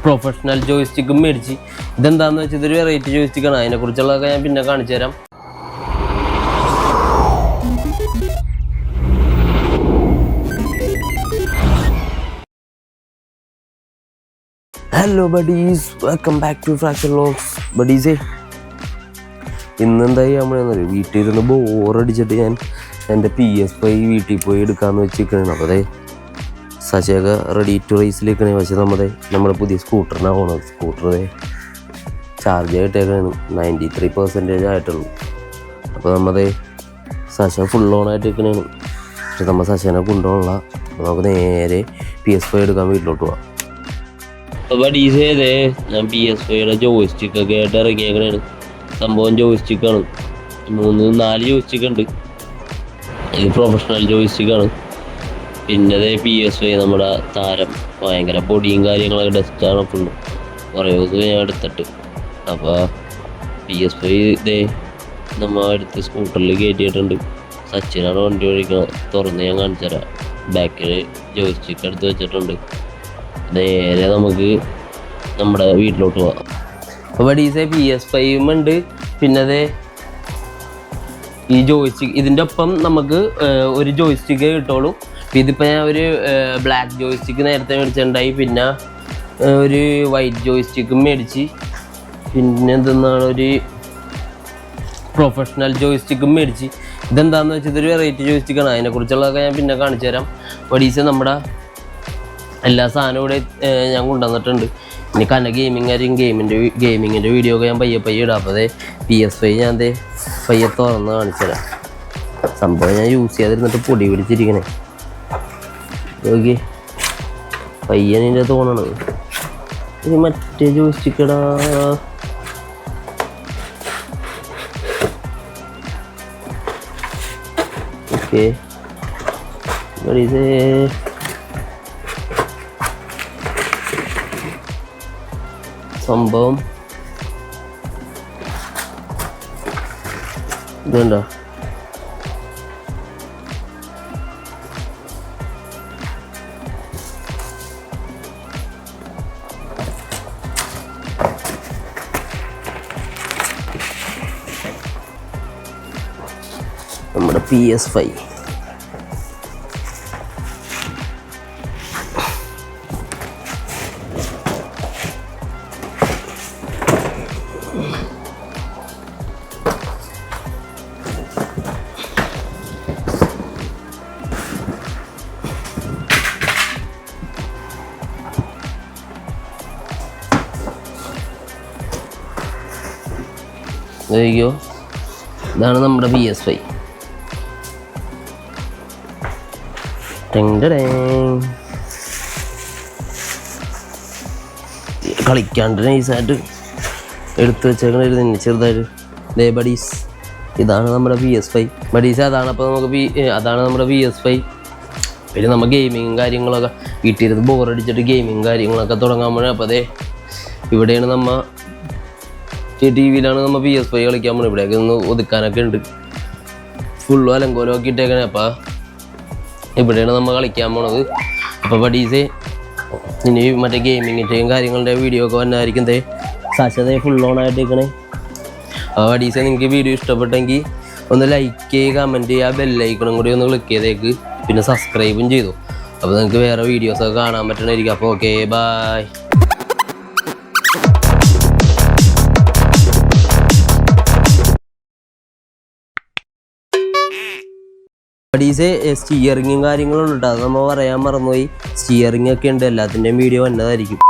Professional ജോയിസ്റ്റിക്കും മേടിച്ച്. ഇതെന്താണെന്ന് വെച്ചാൽ ഇതൊരു വെറൈറ്റി ജോയിസ്റ്റിക്കാണ്. അതിനെക്കുറിച്ചുള്ളതൊക്കെ ഞാൻ പിന്നെ കാണിച്ചു തരാം. Hello buddies, welcome back to Fraction vlogs. ബഡീസേ, ഇന്നെന്തായി നമ്മളെന്നൊരു വീട്ടിൽ ഇരുന്ന് ബോറടിച്ചിട്ട് ഞാൻ എൻ്റെ PS5 വീട്ടിൽ പോയി എടുക്കാമെന്ന് വെച്ചിരിക്കണേ. അപ്പോൾ അതെ സശയൊക്കെ റെഡി ടു റേസിലേക്കണേ. പക്ഷേ നമ്മുടെ പുതിയ സ്കൂട്ടറിനാണ് പോകണത്. സ്കൂട്ടറേ ചാർജ് ആയിട്ടേക്കാണ് 93% ആയിട്ടുള്ളൂ. അപ്പോൾ നമ്മുടെ സശ ഫുൾ ഓൺ ആയിട്ട് നിൽക്കണേണ്. പക്ഷെ നമ്മൾ സശനെ കൊണ്ടുപോകണില്ല. അപ്പോൾ നമുക്ക് നേരെ PS5 എടുക്കാൻ വീട്ടിലോട്ട് പോവാം. അപ്പോൾ ഡീസേ ഞാൻ PS5യുടെ ജോയിസ്റ്റിക്കൊക്കെ ആയിട്ട് ഇറങ്ങിയേക്കണേണ്. സംഭവം ജോയിസ്റ്റിക്കാണ്. 4 ജോയിസ്റ്റിക്ക് ഉണ്ട്. ഇത് പ്രൊഫഷണൽ ജോയിസ്റ്റിക്കാണ്. പിന്നെ PS5 നമ്മുടെ താരം ഭയങ്കര പൊടിയും കാര്യങ്ങളൊക്കെ ഡസ്റ്റാണ് ഫുള്ള്. കുറേ ദിവസം ഞാൻ എടുത്തിട്ട്. അപ്പോൾ PS5 നമ്മൾ എടുത്ത് സ്കൂട്ടറിൽ കയറ്റിയിട്ടുണ്ട്. സച്ചിനാണ് വണ്ടി ഓടിക്കുന്നത്. തുറന്ന് ഞാൻ കാണിച്ചു തരാം. ബാക്കിൽ ജോയിസ്റ്റിക്ക് എടുത്ത് വെച്ചിട്ടുണ്ട്. നേരെ നമുക്ക് നമ്മുടെ വീട്ടിലോട്ട് പോവാം. അപ്പോൾ PS5 ഉണ്ട്. പിന്നെ ഈ ജോയിസ്റ്റിക്ക് ഇതിൻ്റെ ഒപ്പം നമുക്ക് ഒരു ജോയിസ്റ്റിക്ക് കിട്ടുള്ളൂ. ഇതിപ്പോൾ ഞാൻ ഒരു ബ്ലാക്ക് ജോയിസ്റ്റിക്ക് നേരത്തെ മേടിച്ചിട്ടുണ്ടായി. പിന്നെ ഒരു വൈറ്റ് ജോയിസ്റ്റിക്കും മേടിച്ച്. പിന്നെ എന്തെന്നാണ് ഒരു പ്രൊഫഷണൽ ജോയിസ്റ്റിക്കും മേടിച്ച്. ഇതെന്താണെന്ന് വെച്ചാൽ ഇതൊരു വെറൈറ്റി ജോയിസ്റ്റിക്കാണ്. അതിനെക്കുറിച്ചുള്ളതൊക്കെ ഞാൻ പിന്നെ കാണിച്ചു തരാം. വടീസ് നമ്മുടെ എല്ലാ സാധനവും ഇവിടെ ഞാൻ കൊണ്ടുവന്നിട്ടുണ്ട്. ഇനി ഗെയിമിങ്ങിൻ്റെ വീഡിയോ ഒക്കെ ഞാൻ പയ്യെ ഇടാം. അപ്പോൾ PS5 ഞാൻ പയ്യെ തുറന്ന് കാണിച്ചു തരാം. സംഭവം ഞാൻ യൂസ് ചെയ്യാതിരുന്നിട്ട് പൊടി പിടിച്ചിരിക്കണേ. ഓക്കെ, പയ്യനിൻ്റെ തോന്നണത് ഇനി മറ്റേ ജോയിസ്റ്റിക്കടാ. ഓക്കെ, സംഭവം ഇതുണ്ടോ? നമ്മുടെ PS5 അയ്യോ, ഇതാണ് നമ്മുടെ PS5. കളിക്കാണ്ട് നൈസായിട്ട് എടുത്ത് വെച്ചേക്കണ ചെറുതായിട്ട് ബഡീസ്. ഇതാണ് നമ്മുടെ PS5 ബഡീസ്. അതാണ് അപ്പോൾ അതാണ് നമ്മുടെ PS5. പിന്നെ നമ്മൾ ഗെയിമിങ്ങും കാര്യങ്ങളൊക്കെ വീട്ടിലിരുന്ന് ബോറടിച്ചിട്ട് ഗെയിമിങ് കാര്യങ്ങളൊക്കെ തുടങ്ങാൻ പോണേ. അപ്പോൾ ഇവിടെയാണ് TV-യിലാണ് നമ്മൾ PS5 കളിക്കാൻ പോണത്. ഇവിടെയൊക്കെ ഒന്ന് ഒതുക്കാനൊക്കെ ഉണ്ട്. ഫുള്ളും അലങ്കോലമൊക്കെ ഇട്ടേക്കണേ. അപ്പോൾ ഇവിടെയാണ് നമ്മൾ കളിക്കാൻ പോണത്. അപ്പോൾ ബഡീസേ ഇനി മറ്റേ ഗെയിമിങ്ങിൻ്റെയും കാര്യങ്ങളുടെ വീഡിയോ ഒക്കെ വന്നായിരിക്കും. സാക്ഷാത ഫുൾ ഓൺ ആയിട്ടേക്കണേ. അപ്പോൾ ബഡീസേ, നിങ്ങൾക്ക് വീഡിയോ ഇഷ്ടപ്പെട്ടെങ്കിൽ ഒന്ന് ലൈക്ക് ചെയ്യുക, കമൻറ്റ് ചെയ്യുക, ബെല്ലൈക്കണും കൂടി ഒന്ന് ക്ലിക്ക് ചെയ്തേക്ക്. പിന്നെ സബ്സ്ക്രൈബും ചെയ്തു. അപ്പോൾ നിങ്ങൾക്ക് വേറെ വീഡിയോസൊക്കെ കാണാൻ പറ്റണമായിരിക്കും. അപ്പോൾ ഓക്കെ, ബൈ. ബഡീസേ, സ്റ്റിയറിങ്ങും കാര്യങ്ങളും ഉണ്ട്. അത് നമ്മൾ പറയാൻ മറന്നുപോയി. സ്റ്റിയറിംഗ് ഒക്കെ ഉണ്ട്. എല്ലാത്തിൻ്റെയും വീഡിയോ വന്നതായിരിക്കും.